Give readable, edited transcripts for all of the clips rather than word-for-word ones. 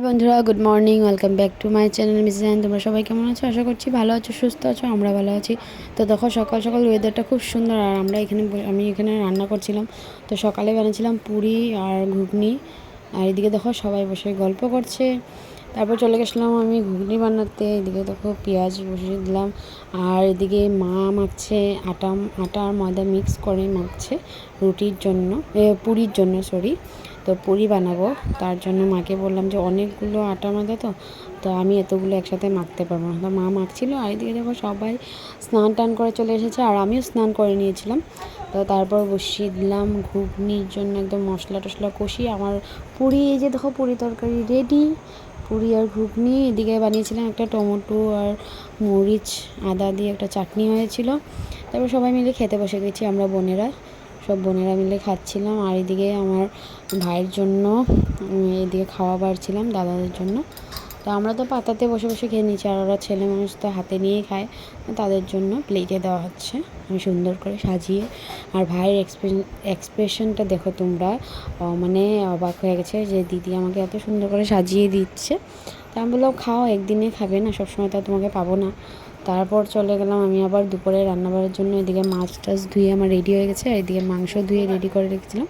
বন্ধুরা, good morning. Welcome back to my channel Mizan. তোমরা সবাই কেমন আছো? আশা করছি ভালো আছো, সুস্থ আছো। আমরা ভালো আছি। তো দেখো, সকাল সকাল ওয়েদারটা খুব সুন্দর। আর আমি এখানে রান্না করছিলাম। তো সকালে বানিয়েছিলাম পুরি আর ঘুগনি। আর এদিকে দেখো সবাই বসে গল্প করছে। তারপর চলে গেছিলাম আমি ঘুগনি বানাতে। এদিকে দেখো পেঁয়াজ বসিয়ে দিলাম। আর এদিকে মা মাখছে আটা আর ময়দা মিক্স করে মাখছে রুটির জন্য, পুরির জন্য সরি। তো পুরি বানাবো, তার জন্য মাকে বললাম যে অনেকগুলো আটা ময়দা তো আমি এতগুলো একসাথে মাখতে পারবো না। তো মা মাখছিল। আর এদিকে দেখো সবাই স্নান টান করে চলে এসেছে, আর আমিও স্নান করে নিয়েছিলাম। তো তারপর বসিয়ে দিলাম ঘুগনির জন্য একদম মশলা টশলা কষিয়ে। আমার পুরি, এই যে দেখো পুরি তরকারি রেডি। পুরি আর ঘুগনি। এদিকে বানিয়েছিলাম একটা টমেটো আর মরিচ আদা দিয়ে একটা চাটনি হয়েছিল। তারপর সবাই মিলে খেতে বসে গেছি, আমরা সব বোনেরা মিলে খাচ্ছিলাম। আর এদিকে আমার ভাইয়ের জন্য এদিকে খাওয়া বাড়ছিলাম দাদাদের জন্য। তো আমরা তো পাতাতে বসে বসে খেয়ে নিচ্ছি, আর ওরা ছেলে মানুষ তো হাতে নিয়েই খায়। তাদের জন্য প্লেটে দেওয়া হচ্ছে আমি সুন্দর করে সাজিয়ে। আর ভাইয়ের এক্সপ্রেশনটা দেখো তোমরা, মানে অবাক হয়ে গেছে যে দিদি আমাকে এত সুন্দর করে সাজিয়ে দিচ্ছে। তা আমি বললাম খাও, একদিনে খাবে না, সবসময় তো তোমাকে পাবো না। তারপর চলে গেলাম আমি আবার দুপুরে রান্নাবাড়ার জন্য। এদিকে মাছ টাছ ধুয়ে আমার রেডি হয়ে গেছে, আর এদিকে মাংস ধুয়ে রেডি করে রেখেছিলাম।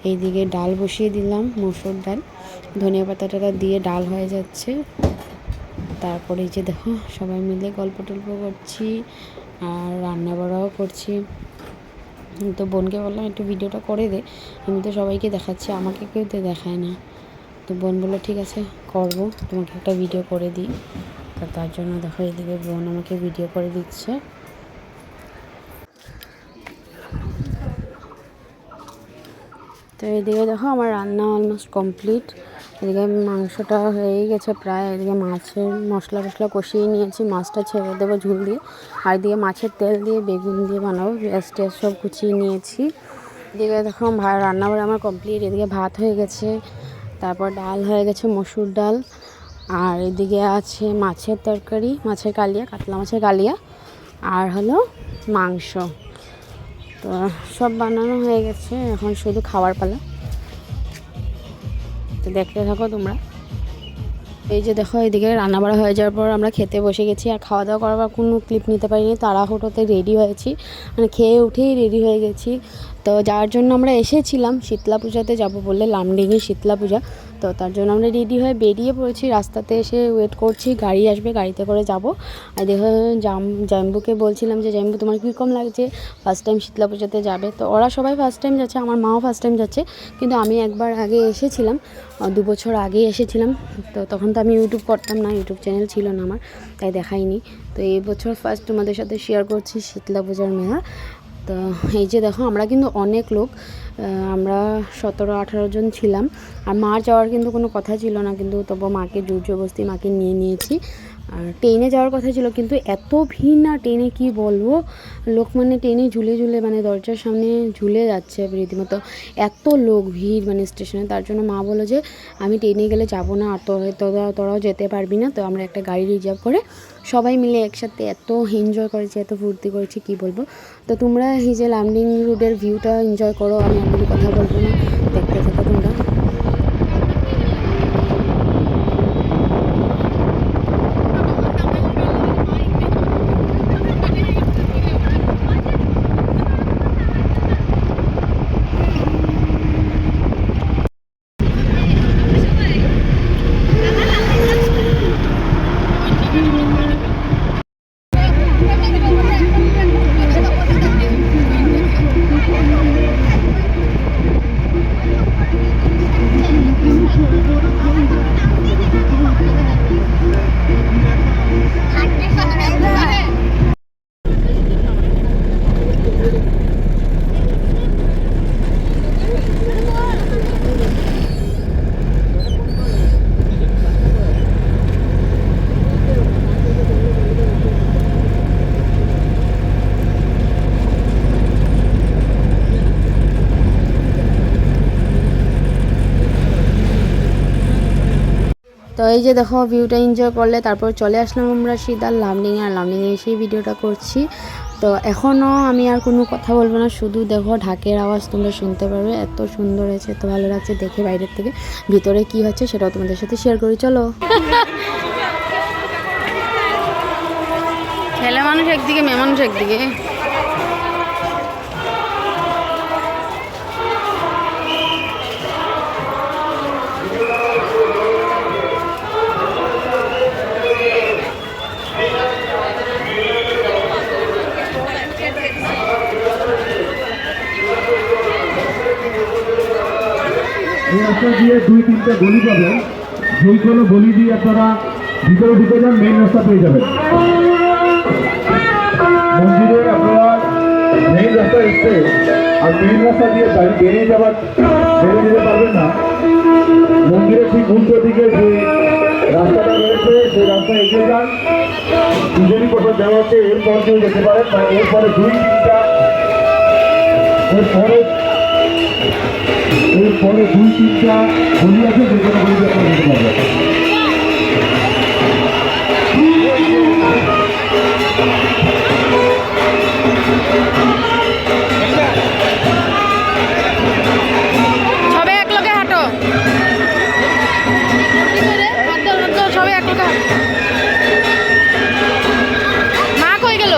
এইদিকে ডাল বসিয়ে দিলাম, মসুর ডাল, ধনিয়া পাতা টাতা দিয়ে ডাল হয়ে যাচ্ছে। তারপরে এই যে দেখো সবাই মিলে গল্প টল্প করছি আর রান্না বাড়াও করছি। তো বোনকে বললাম একটু ভিডিওটা করে দে, আমি তো সবাইকে দেখাচ্ছি, আমাকে কেউ তো দেখায় না। তো বোন বললো ঠিক আছে করবো, তোমাকে একটা ভিডিও করে দিই। তার জন্য দেখো এদিকে বোন আমাকে ভিডিও করে দিচ্ছে। তো এদিকে দেখো আমার রান্না অলমোস্ট কমপ্লিট। এদিকে মাংসটা হয়েই গেছে প্রায়। এদিকে মাছের মশলা টশলা কষিয়ে নিয়েছি, মাছটা ছেড়ে দেবো ঝোল দিয়ে। আর এদিকে মাছের তেল দিয়ে বেগুন দিয়ে বানাবো, পেঁয়াজ টেয়াজ সব কুচিয়ে নিয়েছি। এদিকে দেখো রান্না বাড়া আমার কমপ্লিট। এদিকে ভাত হয়ে গেছে, তারপর ডাল হয়ে গেছে, মসুর ডাল। আর এদিকে আছে মাছের তরকারি, মাছের কালিয়া, কাতলা মাছের কালিয়া, আর হলো মাংস। তো সব বানানো হয়ে গেছে, এখন শুধু খাওয়ার পালা। তো দেখতে থাকো তোমরা। এই যে দেখো এদিকে রান্নাবাড়া হয়ে যাওয়ার পর আমরা খেতে বসে গেছি। আর খাওয়া দাওয়া করার কোনো ক্লিপ নিতে পারিনি, তাড়াহুড়োতে রেডি হয়েছি, মানে খেয়ে উঠেই রেডি হয়ে গেছি। তো যার জন্য আমরা এসেছিলাম শীতলা পূজাতে যাব বলে, লামডিংয়ে শীতলা পূজা। তো তার জন্য আমরা রেডি হয়ে বেরিয়ে পড়েছি। রাস্তাতে এসে ওয়েট করছি, গাড়ি আসবে, গাড়িতে করে যাব। আর দেখো জাম্বুকে বলছিলাম যে জাম্বু তোমার কীরকম লাগছে, ফার্স্ট টাইম শীতলা পূজাতে যাবে। তো ওরা সবাই ফার্স্ট টাইম যাচ্ছে, আমার মাও ফার্স্ট টাইম যাচ্ছে। কিন্তু আমি একবার আগে এসেছিলাম, 2 বছর আগে এসেছিলাম। তো তখন তো আমি ইউটিউব করতাম না, ইউটিউব চ্যানেল ছিল না আমার, তাই দেখাইনি। তো এই বছর ফার্স্ট তোমাদের সাথে শেয়ার করছি শীতলা পূজার মেলা। তো এই যে দেখো আমরা কিন্তু অনেক লোক, আমরা 17-18 জন ছিলাম। আর মার যাওয়ার কিন্তু কোনো কথা ছিল না, কিন্তু তবু মাকে জোর জবরদস্তি মাকে নিয়ে নিয়েছি। আর ট্রেনে যাওয়ার কথা ছিল, কিন্তু এত ভিড় না ট্রেনে, কি বলবো, লোক মানে ট্রেনে ঝুলে ঝুলে, মানে দরজার সামনে ঝুলে যাচ্ছে রীতিমতো, এত লোক ভিড় মানে স্টেশনে। তার জন্য মা বললো যে আমি ট্রেনে গেলে যাবো না, আর তোরাও যেতে পারবি না। তো আমরা একটা গাড়ি রিজার্ভ করে সবাই মিলে একসাথে এত এনজয় করেছি, এত ফুর্তি করেছি, কি বলবো। তো তোমরা এই যে লামডিং রোডের ভিউটা এনজয় করো, আমি আর কোনো কথা বলবো না, দেখতে থাকো তোমরা। তো এই যে দেখো ভিউটা এনজয় করলে, তারপর চলে আসলাম আমরা সিধা লামডিংয়ে। আর লামডিংয়ে এসেই ভিডিওটা করছি। তো এখনও আমি আর কোনো কথা বলবো না, শুধু দেখো ঢাকের আওয়াজ তোমরা শুনতে পারবে, এত সুন্দর হয়েছে, এত ভালো লাগছে দেখে বাইরের থেকে। ভিতরে কি হচ্ছে সেটাও তোমাদের সাথে শেয়ার করি, চলো। ছেলে মানুষ একদিকে, মেয়ে মানুষ একদিকে। এই রাস্তা দিয়ে 2-3টা গলি পাবেন, যেই কোনো গলি দিয়ে আপনারা ভিতরে ঢুকে যান, মেইন রাস্তা পেয়ে যাবেন। মন্দিরে আপনারা মেইন রাস্তা এসছে আর মেইন রাস্তা দিয়ে বেরিয়ে যেতে পারবেন না। মন্দিরের ঠিক উল্টো দিকে যে রাস্তাটা রয়েছে সেই রাস্তা এগিয়ে যান, দুজনই কোথাও দেওয়া হচ্ছে, এরপর কেউ যেতে পারেন বা এরপরে 2-3টা গলি আছে, যে কোনো গলিতে আপনারা যেতে পারবেন। সবাই এক লগে হাঁটো, সবাই এক লগে। মা কই গেল?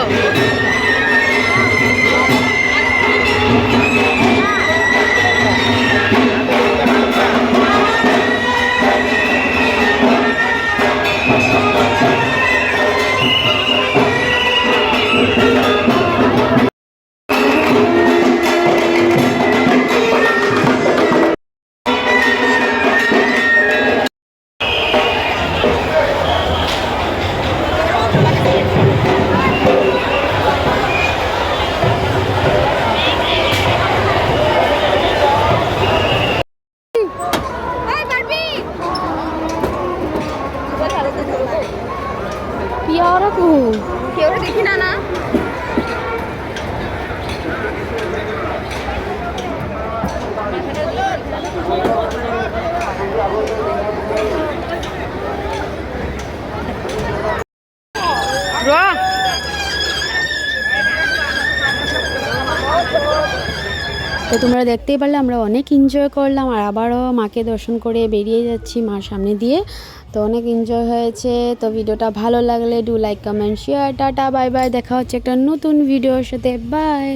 পিয়ারা কো কেউ দেখি না না। তো তোমরা দেখতেই পারলে আমরা অনেক এনজয় করলাম, আর আবারও মাকে দর্শন করে বেরিয়ে যাচ্ছি মার সামনে দিয়ে। তো অনেক এনজয় হয়েছে। তো ভিডিওটা ভালো লাগলে do like, comment, share. Tata, bye bye, দেখা হচ্ছে একটা নতুন ভিডিওর সাথে, বাই।